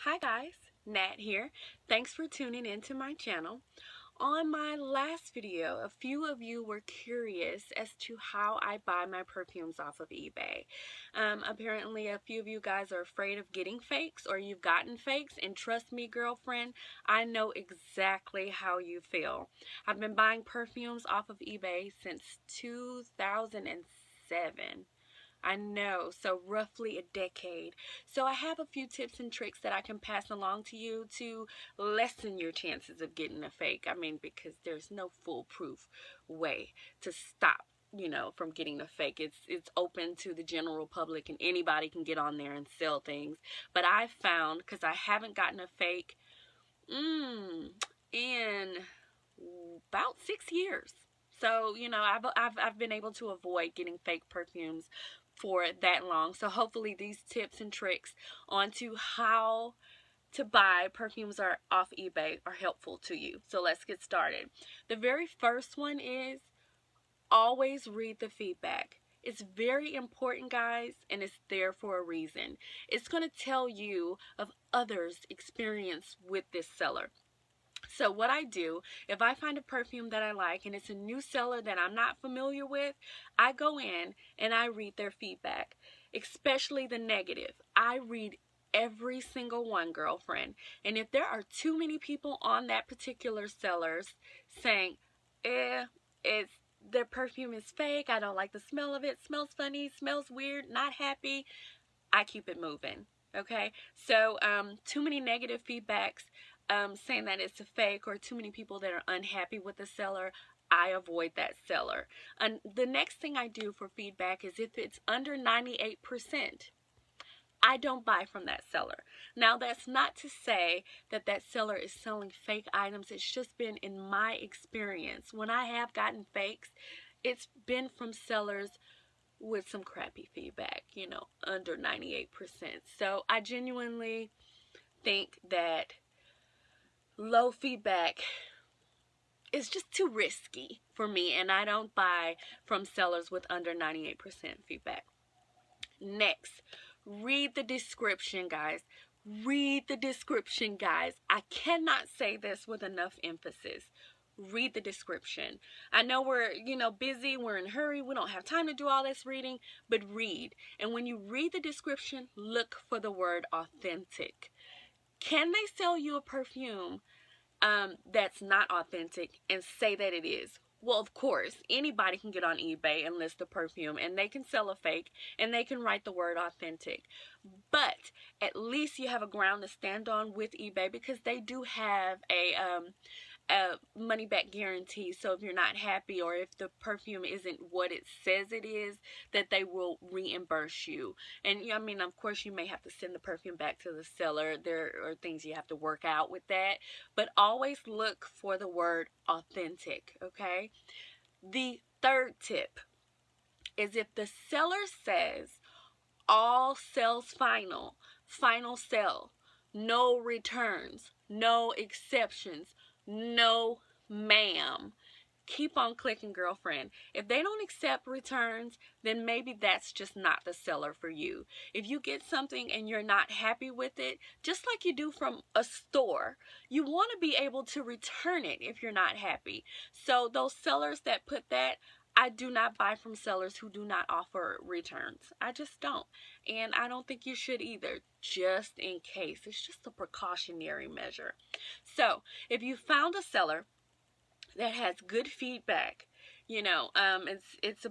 Hi guys, Nat here. Thanks for tuning into my channel. On my last video, a few of you were curious as to how I buy my perfumes off of eBay. Apparently a few of you guys are afraid of getting fakes, or you've gotten fakes, and trust me, girlfriend, I know exactly how you feel. I've been buying perfumes off of eBay since 2007. I know, so roughly a decade. So I have a few tips and tricks that I can pass along to you to lessen your chances of getting a fake. I mean, because there's no foolproof way to stop, from getting a fake. It's open to the general public, and anybody can get on there and sell things. But I found, because I haven't gotten a fake in about 6 years. So, I've been able to avoid getting fake perfumes for that long. So hopefully these tips and tricks onto how to buy perfumes off eBay are helpful to you. So let's get started. The very first one is always read the feedback. It's very important, guys, and it's there for a reason. It's going to tell you of others' experience with this seller. So what I do, if I find a perfume that I like and it's a new seller that I'm not familiar with, I go in and I read their feedback, especially the negative. I read every single one, girlfriend. And if there are too many people on that particular seller's saying, their perfume is fake, I don't like the smell of it, smells funny, smells weird, not happy, I keep it moving. Okay, so too many negative feedbacks saying that it's a fake, or too many people that are unhappy with the seller, I avoid that seller. And the next thing I do for feedback is if it's under 98%, I don't buy from that seller. Now, that's not to say that that seller is selling fake items. It's just been in my experience. When I have gotten fakes, it's been from sellers with some crappy feedback, under 98%. So I genuinely think that low feedback is just too risky for me, and I don't buy from sellers with under 98% feedback. Next, read the description, guys. Read the description, guys. I cannot say this with enough emphasis. Read the description. I know we're, busy, we're in a hurry, we don't have time to do all this reading, but read. And when you read the description, look for the word authentic. Can they sell you a perfume that's not authentic and say that it is? Well, of course, anybody can get on eBay and list a perfume, and they can sell a fake, and they can write the word authentic. But at least you have a ground to stand on with eBay, because they do have a money back guarantee. So if you're not happy, or if the perfume isn't what it says it is, that they will reimburse you. And I mean, of course, you may have to send the perfume back to the seller. There are things you have to work out with that, but always look for the word authentic. Okay, the third tip is if the seller says all sales final sale, no returns, no exceptions, no ma'am, keep on clicking, girlfriend. If they don't accept returns, then maybe that's just not the seller for you. If you get something and you're not happy with it, just like you do from a store, you want to be able to return it if you're not happy. So those sellers that put that, I do not buy from sellers who do not offer returns. I just don't. And I don't think you should either, just in case. It's just a precautionary measure. So if you found a seller that has good feedback, it's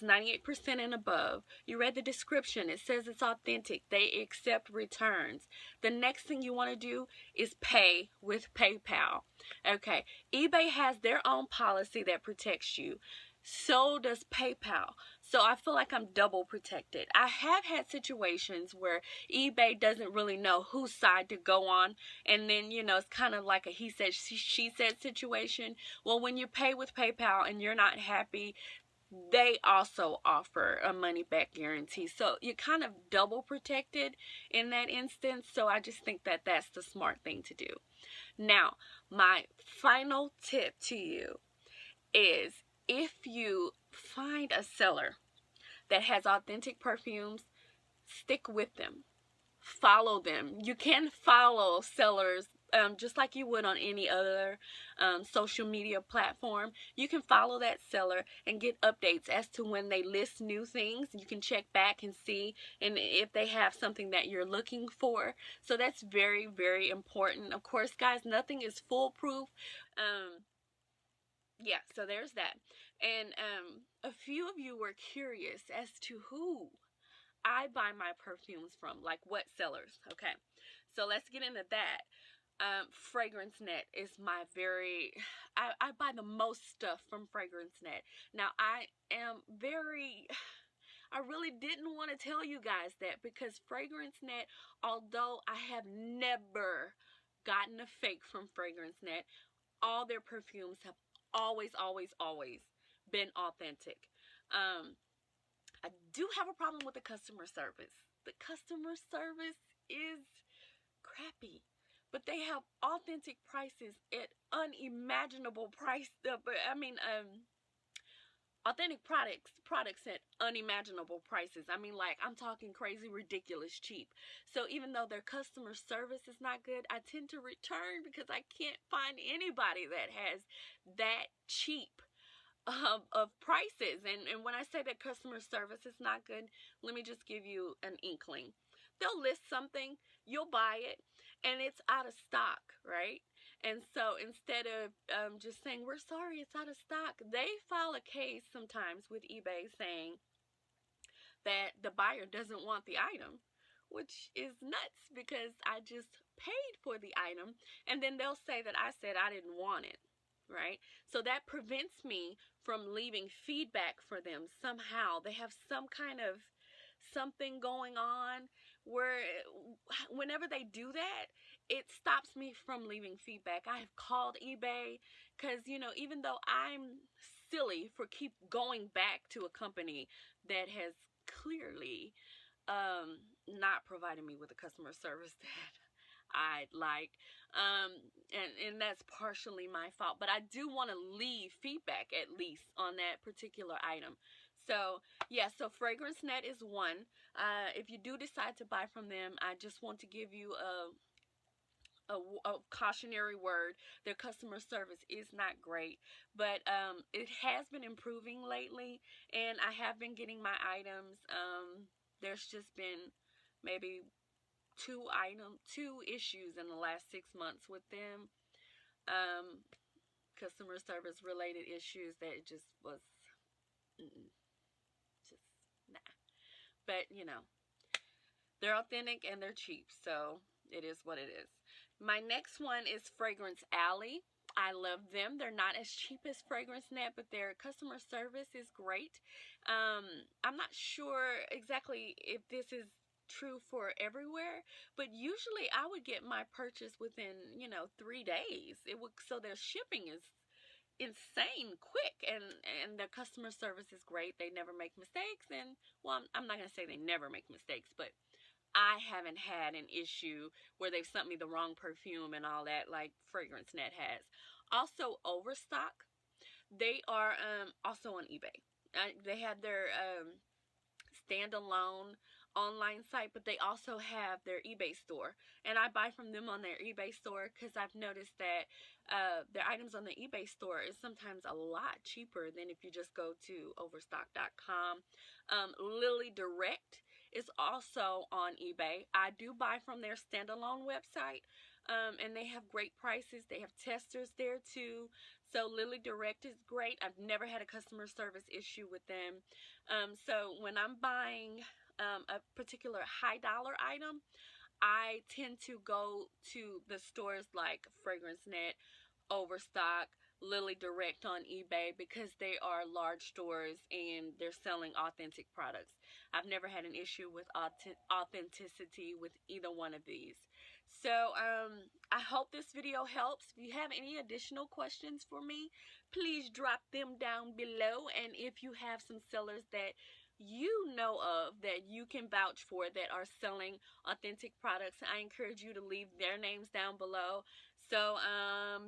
98% and above. You read the description, it says it's authentic, they accept returns. The next thing you want to do is pay with PayPal. Okay, eBay has their own policy that protects you. So does PayPal. So I feel like I'm double protected. I have had situations where eBay doesn't really know whose side to go on. And then, it's kind of like a he said, she said situation. Well, when you pay with PayPal and you're not happy, they also offer a money back guarantee. So you're kind of double protected in that instance. So I just think that that's the smart thing to do. Now, my final tip to you is, if you find a seller that has authentic perfumes, stick with them. follow them. You can follow sellers just like you would on any other social media platform. You can follow that seller and get updates as to when they list new things. You can check back and see and if they have something that you're looking for. So that's very, very important. Of course, guys, nothing is foolproof. Yeah, so there's that. And a few of you were curious as to who I buy my perfumes from, like what sellers. Okay, so let's get into that. Fragrance Net is my very, I buy the most stuff from Fragrance Net. Now I am very, I really didn't want to tell you guys that because Fragrance Net, although I have never gotten a fake from Fragrance Net, all their perfumes have always been authentic. I do have a problem with the customer service. The customer service is crappy, but they have authentic prices at unimaginable price. Authentic products at unimaginable prices. I mean, like, I'm talking crazy, ridiculous cheap. So even though their customer service is not good, I tend to return because I can't find anybody that has that cheap of prices. And when I say that customer service is not good, let me just give you an inkling. They'll list something, you'll buy it, and it's out of stock, right? And so instead of just saying, we're sorry, it's out of stock, they file a case sometimes with eBay saying that the buyer doesn't want the item, which is nuts because I just paid for the item, and then they'll say that I said I didn't want it, right? So that prevents me from leaving feedback for them somehow. They have some kind of something going on where whenever they do that, it stops me from leaving feedback. I have called eBay because, even though I'm silly for keep going back to a company that has clearly not providing me with the customer service that I'd like, and that's partially my fault, but I do want to leave feedback at least on that particular item. So yeah, so Fragrance Net is one. If you do decide to buy from them, I just want to give you a cautionary word. Their customer service is not great, but it has been improving lately, and I have been getting my items. There's just been maybe two issues in the last 6 months with them. Customer service related issues that it just was just nah. But they're authentic and they're cheap, so it is what it is. My next one is Fragrance Alley. I love them. They're not as cheap as Fragrance Net, but their customer service is great. I'm not sure exactly if this is true for everywhere, but usually I would get my purchase within 3 days. So their shipping is insane quick, and their customer service is great. They never make mistakes, and well, I'm not gonna say they never make mistakes, but I haven't had an issue where they've sent me the wrong perfume and all that like Fragrance Net has. Also, Overstock, they are also on eBay. They have their standalone online site, but they also have their eBay store, and I buy from them on their eBay store because I've noticed that their items on the eBay store is sometimes a lot cheaper than if you just go to overstock.com. Lily Direct is also on eBay. I do buy from their standalone website, and they have great prices. They have testers there too, so Lily Direct is great. I've never had a customer service issue with them. So when I'm buying a particular high dollar item, I tend to go to the stores like Fragrance Net, Overstock, Lily Direct on eBay because they are large stores and they're selling authentic products. I've never had an issue with authenticity with either one of these. So I hope this video helps. If you have any additional questions for me, please drop them down below. And if you have some sellers that you know of that you can vouch for that are selling authentic products, I encourage you to leave their names down below so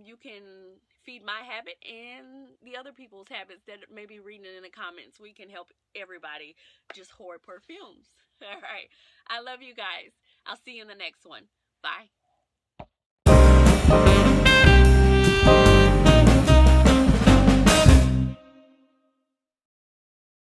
you can feed my habit and the other people's habits that may be reading it in the comments. We can help everybody just hoard perfumes. All right, I love you guys. I'll see you in the next one. Bye.